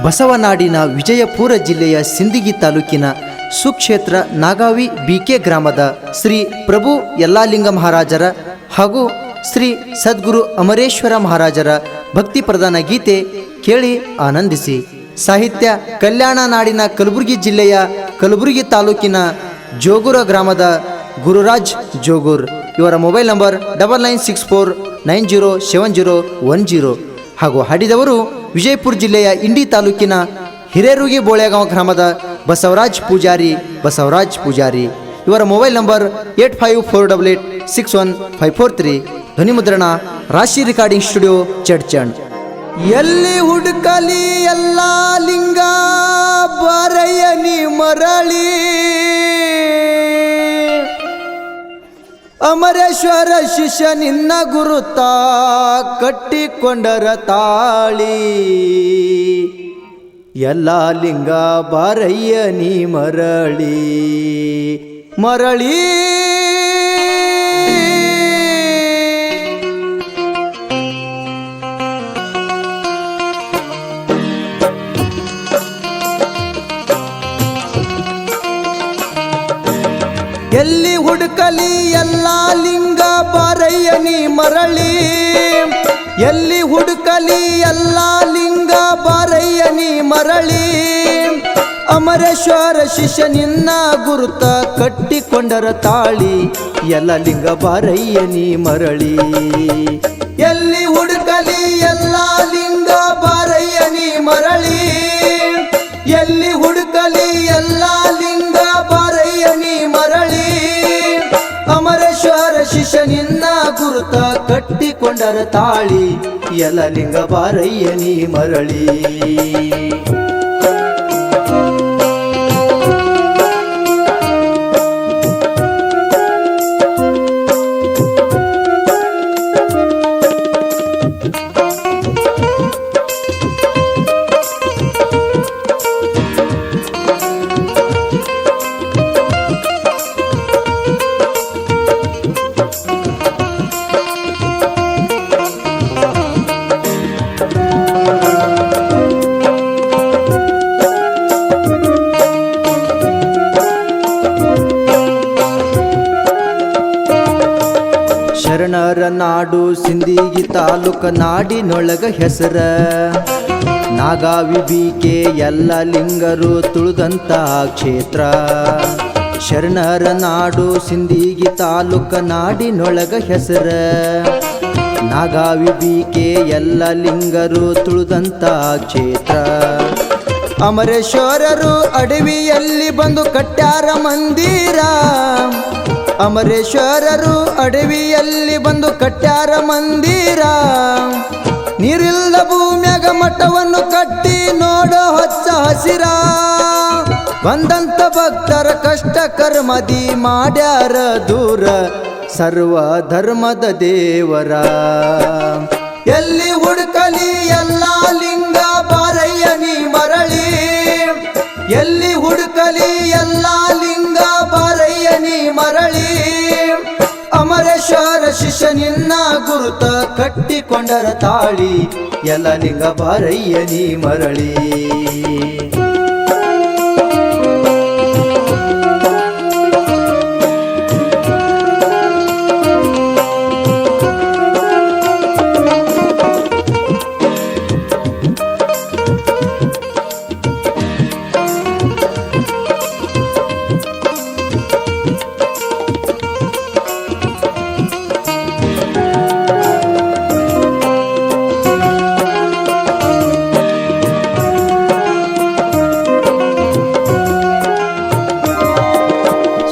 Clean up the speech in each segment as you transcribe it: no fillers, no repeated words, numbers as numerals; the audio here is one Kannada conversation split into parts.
ಬಸವನಾಡಿನ ವಿಜಯಪುರ ಜಿಲ್ಲೆಯ ಸಿಂದಗಿ ತಾಲೂಕಿನ ಸುಕ್ಷೇತ್ರ ನಾಗಾವಿ ಬಿಕೆ ಗ್ರಾಮದ ಶ್ರೀ ಪ್ರಭು ಯಲ್ಲಾಲಿಂಗ ಮಹಾರಾಜರ ಹಾಗೂ ಶ್ರೀ ಸದ್ಗುರು ಅಮರೇಶ್ವರ ಮಹಾರಾಜರ ಭಕ್ತಿ ಪ್ರಧಾನ ಗೀತೆ ಕೇಳಿ ಆನಂದಿಸಿ. ಸಾಹಿತ್ಯ ಕಲ್ಯಾಣ ನಾಡಿನ ಕಲಬುರಗಿ ಜಿಲ್ಲೆಯ ಕಲಬುರಗಿ ತಾಲೂಕಿನ ಜೋಗೂರ ಗ್ರಾಮದ ಗುರುರಾಜ್ ಜೋಗೂರ್. ಇವರ ಮೊಬೈಲ್ ನಂಬರ್ 9964907010 ಹಾಗೂ ಹಾಡಿದವರು ವಿಜಯಪುರ ಜಿಲ್ಲೆಯ ಇಂಡಿ ತಾಲೂಕಿನ ಹಿರೇರುಗಿ ಬೋಳೆಗಾಂವ್ ಗ್ರಾಮದ ಬಸವರಾಜ್ ಪೂಜಾರಿ. ಇವರ ಮೊಬೈಲ್ ನಂಬರ್ 8548861543. ಧ್ವನಿ ಮುದ್ರಣ ರಾಶಿ ರೆಕಾರ್ಡಿಂಗ್ ಸ್ಟುಡಿಯೋ ಚಡ್ಚಣ್. ಎಲ್ಲಿ ಹುಡುಕಲಿ ಎಲ್ಲ ಲಿಂಗ ಬರೆಯನಿ ಮರಳಿ, ಅಮರೇಶ್ವರ ಶಿಷ್ಯ ನಿನ್ನ ಗುರುತ ಕಟ್ಟಿಕೊಂಡರ ತಾಳಿ, ಎಲ್ಲ ಲಿಂಗ ಬಾರಯ್ಯ ನೀ ಮರಳಿ. ಎಲ್ಲಿ ಹುಡುಕಲಿ ಎಲ್ಲ ಲಿಂಗ ಬಾರಯ್ಯ ನೀ ಮರಳಿ, ಎಲ್ಲಿ ಹುಡುಕಲಿ ಎಲ್ಲ ಲಿಂಗ ಬಾರಯ್ಯ ನೀ ಮರಳಿ, ಅಮರೇಶ್ವರ ಶಿಷ್ಯ ನಿನ್ನ ಗುರುತ ಕಟ್ಟಿಕೊಂಡರ ತಾಳಿ, ಎಲ್ಲ ಲಿಂಗ ಬಾರಯ್ಯ ನೀ ಮರಳಿ. ಎಲ್ಲಿ ಹುಡುಕಲಿ ಎಲ್ಲ ಲಿಂಗ ಬಾರಯ್ಯ ನೀ ಮರಳಿ, ಎಲ್ಲಿ ಹುಡುಕಲಿ ಎಲ್ಲ ಲಿಂಗ ಬಾರಯ್ಯ ನೀ ಮರಳಿ, ಅಮರೇಶ್ವರ ಶಿಷ್ಯ ನಿನ್ನ ಗುರುತ ಕಟ್ಟಿಕೊಂಡರ ತಾಳಿ, ಎಲ್ಲ ಲಿಂಗ ಬಾರಯ್ಯ ನೀ ಮರಳಿ. ಶರಣರ ನಾಡು ಸಿಂದಗಿ ತಾಲೂಕ ನಾಡಿನೊಳಗ ಹೆಸರ, ನಾಗಾವಿ ಬಿಕೆ ಎಲ್ಲ ಲಿಂಗರು ತುಳಿದಂತ ಕ್ಷೇತ್ರ. ಶರಣರ ನಾಡು ಸಿಂದಗಿ ತಾಲೂಕ ನಾಡಿನೊಳಗ ಹೆಸರ, ನಾಗಾವಿ ಬಿಕೆ ಎಲ್ಲ ಲಿಂಗರು ತುಳಿದಂತ ಕ್ಷೇತ್ರ. ಅಮರೇಶ್ವರರು ಅಡವಿಯಲ್ಲಿ ಬಂದು ಕಟ್ಟ್ಯಾರ ಮಂದಿರ, ಅಮರೇಶ್ವರರು ಅಡವಿಯಲ್ಲಿ ಬಂದು ಕಟ್ಟ್ಯಾರ ಮಂದಿರ. ನೀರಿಲ್ಲದ ಭೂಮ್ಯಾಗ ಮಠವನ್ನು ಕಟ್ಟಿ ನೋಡೋ ಹಚ್ಚ ಹಸಿರ, ಬಂದಂತ ಭಕ್ತರ ಕಷ್ಟ ಕರ್ಮದಿ ಮಾಡ್ಯಾರ ದೂರ ಸರ್ವ ಧರ್ಮದ ದೇವರ. ಎಲ್ಲಿ ಹುಡುಕಲಿ ಎಲ್ಲ ಲಿಂಗ ಬಾರಯ್ಯ ನೀ ಮರಳಿ, ಎಲ್ಲಿ ಹುಡುಕಲಿ ಎಲ್ಲ ಲಿಂಗ ಬಾರಯ್ಯ ನೀ ಮರಳಿ, ಅಮರೇಶ್ವರ ಶಿಷ್ಯ ನಿನ್ನ ಗುರುತ ಕಟ್ಟಿಕೊಂಡರ ತಾಳಿ, ಎಲ್ಲ ಲಿಂಗ ಬಾರಯ್ಯ ನೀ ಮರಳಿ.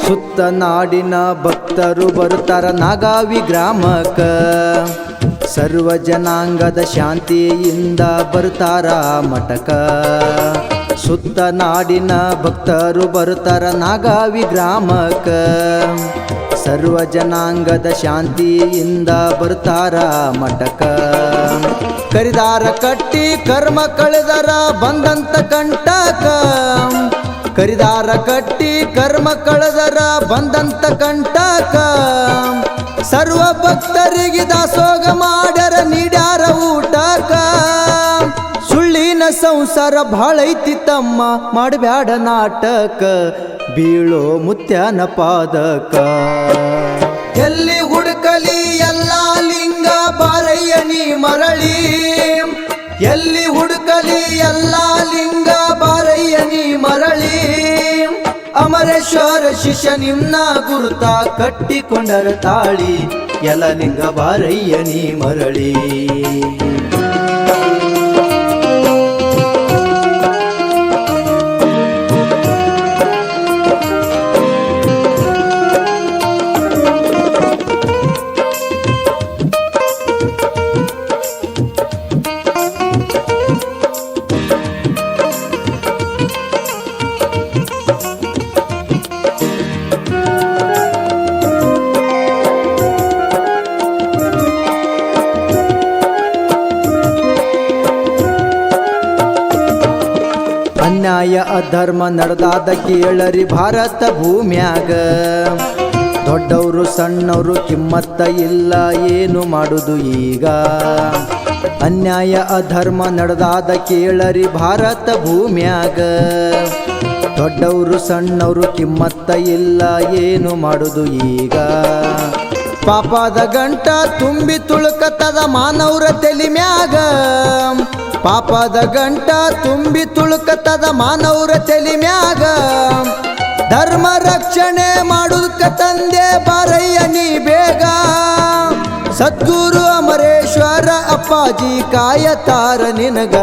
ಸುತ್ತ ನಾಡಿನ ಭಕ್ತರು ಬರುತ್ತಾರ ನಾಗಾವಿ ಗ್ರಾಮಕ್ಕ, ಸರ್ವ ಜನಾಂಗದ ಶಾಂತಿಯಿಂದ ಬರ್ತಾರ ಮಠಕ. ಸುತ್ತ ನಾಡಿನ ಭಕ್ತರು ಬರುತ್ತಾರ ನಾಗಾವಿ ಗ್ರಾಮಕ್ಕ, ಸರ್ವ ಜನಾಂಗದ ಶಾಂತಿಯಿಂದ ಬರ್ತಾರ ಮಠಕ. ಕರಿದಾರ ಕಟ್ಟಿ ಕರ್ಮ ಕಳೆದರ ಬಂದಂತ ಕಂಟಕ, ಕರಿದಾರ ಕಟ್ಟಿ ಕರ್ಮ ಕಳೆದರ ಬಂದಂತ ಕಂಟಕ. ಸರ್ವ ಭಕ್ತರಿಗೆ ದಾಸೋಗ ಮಾಡ್ಯಾರ ನೀಡ್ಯಾರ ಊಟಕ, ಸುಳ್ಳಿನ ಸಂಸಾರ ಭಾಳ ಐತಿ ತಮ್ಮ, ಮಾಡಬ್ಯಾಡ ನಾಟಕ, ಬೀಳೋ ಮುತ್ಯಾನ ಪಾದಕ. ಎಲ್ಲಿ ಹುಡುಕಲಿ ಎಲ್ಲ ಲಿಂಗ ಬಾರಯ್ಯ ನೀ ಮರಳಿ, ಎಲ್ಲಿ ಹುಡುಕಲಿ ಎಲ್ಲ ಲಿಂಗ ಬಾರಯ್ಯ ನೀ ಮರಳಿ. ಅಮರೇಶ್ವರ ಶಿಷ್ಯ ನಿನ್ನ ಗುರುತ ಕಟ್ಟಿಕೊಂಡರ ತಾಳಿ, ಎಲ್ಲ ಲಿಂಗ ಬಾರಯ್ಯ ನೀ ಮರಳಿ. ಅನ್ಯಾಯ ಅಧರ್ಮ ನಡೆದಾದ ಕೇಳರಿ ಭಾರತ ಭೂಮ್ಯಾಗ, ದೊಡ್ಡವರು ಸಣ್ಣವರು ಕಿಮ್ಮತ್ತ ಇಲ್ಲ, ಏನು ಮಾಡುದು ಈಗ. ಅನ್ಯಾಯ ಅಧರ್ಮ ನಡೆದಾದ ಕೇಳರಿ ಭಾರತ ಭೂಮ್ಯಾಗ, ದೊಡ್ಡವರು ಸಣ್ಣವರು ಕಿಮ್ಮತ್ತ ಇಲ್ಲ, ಏನು ಮಾಡುದು ಈಗ. ಪಾಪದ ಗಂಟ ತುಂಬಿ ತುಳುಕತದ ಮಾನವರ ತಲಿ ಮ್ಯಾಗ, ಪಾಪದ ಗಂಟ ತುಂಬಿ ತುಳುಕತದ ಮಾನವರ ತಲಿ ಮ್ಯಾಗ. ಧರ್ಮ ರಕ್ಷಣೆ ಮಾಡುದಕ್ಕ ತಂದೆ ಬಾರಯ್ಯ ನೀ ಬೇಗ, ಸದ್ಗುರು ಅಮರೇಶ್ವರ ಅಪ್ಪಾಜಿ ಕಾಯತಾರ ನಿನಗ,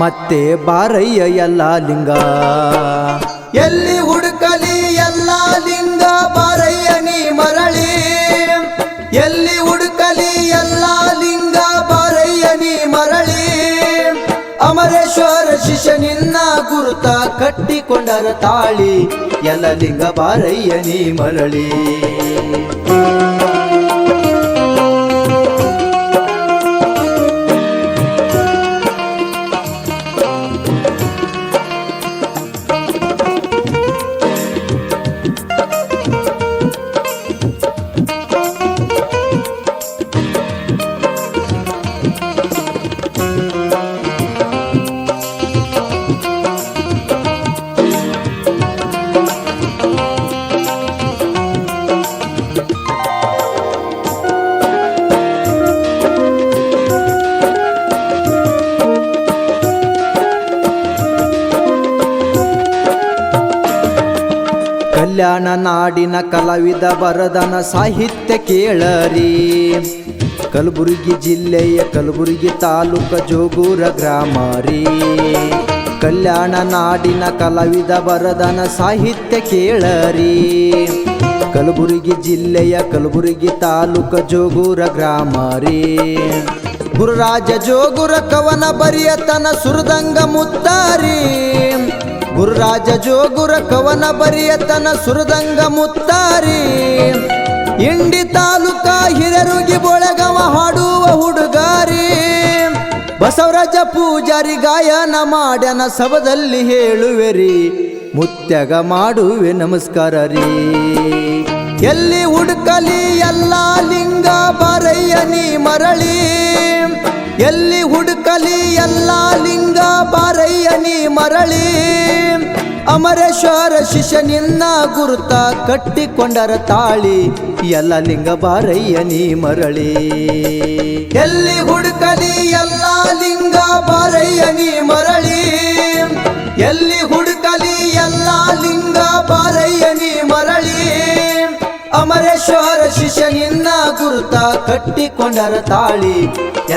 ಮತ್ತೆ ಬಾರಯ್ಯ ಎಲ್ಲ ಲಿಂಗ. ಎಲ್ಲಿ ಹುಡುಕಲಿ ಎಲ್ಲ ಲಿಂಗ ಬಾರಯ್ಯ ನೀ ಮರಳಿ, ಎಲ್ಲಿ ಹುಡುಕಲಿ ಎಲ್ಲ ಲಿಂಗ ಬಾರಯ್ಯ ನೀ ಮರಳಿ. ಅಮರೇಶ್ವರ ಶಿಷ್ಯ ನಿನ್ನ ಗುರುತ ಕಟ್ಟಿಕೊಂಡರ ತಾಳಿ, ಎಲ್ಲ ಲಿಂಗ ಬಾರಯ್ಯ ನೀ ಮರಳಿ. ಕಲ್ಯಾಣ ನಾಡಿನ ಕಲಾವಿದ ಬರದನ ಸಾಹಿತ್ಯ ಕೇಳರಿ, ಕಲಬುರಗಿ ಜಿಲ್ಲೆಯ ಕಲಬುರಗಿ ತಾಲೂಕ ಜೋಗೂರ ಗ್ರಾಮ ರೀ. ಕಲ್ಯಾಣ ನಾಡಿನ ಕಲಾವಿದ ಬರದನ ಸಾಹಿತ್ಯ ಕೇಳರಿ, ಕಲಬುರಗಿ ಜಿಲ್ಲೆಯ ಕಲಬುರಗಿ ತಾಲೂಕ ಜೋಗೂರ ಗ್ರಾಮ ರೀ. ಗುರುರಾಜ ಜೋಗುರ ಕವನ ಬರಿಯತನ ಸುರದಂಗ ಮುತ್ತಾರಿ, ಗುರುರಾಜ ಜೋಗುರ ಕವನ ಬರಿಯತನ ಸುರದಂಗ ಮುತ್ತಾರಿ. ಇಂಡಿ ತಾಲೂಕ ಹಿರರುಗಿ ಬೊಳಗವ ಹಾಡುವ ಹುಡುಗಾರಿ, ಬಸವರಾಜ ಪೂಜಾರಿ ಗಾಯನ ಮಾಡ್ಯನ ಸಭದಲ್ಲಿ ಹೇಳುವೆರಿ, ಮುತ್ಯಗ ಮಾಡುವೆ ನಮಸ್ಕಾರ ರೀ. ಎಲ್ಲಿ ಹುಡುಕಲಿ ಎಲ್ಲ ಲಿಂಗ ಬಾರಯ್ಯ ನೀ ಮರಳಿ, ಎಲ್ಲಿ ಹುಡುಕಲಿ ಎಲ್ಲ ಲಿಂಗ ಬಾರಯ್ಯ ನೀ ಮರಳಿ. ಅಮರೇಶ್ವರ ಶಿಷ್ಯ ನಿನ್ನ ಗುರುತ ಕಟ್ಟಿಕೊಂಡರ ತಾಳಿ, ಎಲ್ಲ ಲಿಂಗ ಬಾರಯ್ಯ ನೀ ಮರಳಿ. ಎಲ್ಲಿ ಹುಡುಕಲಿ ಎಲ್ಲ ಲಿಂಗ ಬಾರಯ್ಯ ನೀ ಮರಳಿ, ಎಲ್ಲಿ ಹುಡುಕಲಿ ಎಲ್ಲ ಲಿಂಗ ಬಾರಯ್ಯ ನೀ ಮರಳಿ. ಅಮರೇಶ್ವರ ಶಿಷ್ಯ ನಿನ್ನ ಗುರುತ ಕಟ್ಟಿಕೊಂಡರ ತಾಳಿ,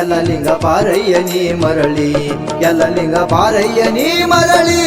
ಎಲ್ಲ ಲಿಂಗ ಬಾರಯ್ಯ ನೀ ಮರಳಿ, ಎಲ್ಲ ಲಿಂಗ ಬಾರಯ್ಯ ನೀ ಮರಳಿ.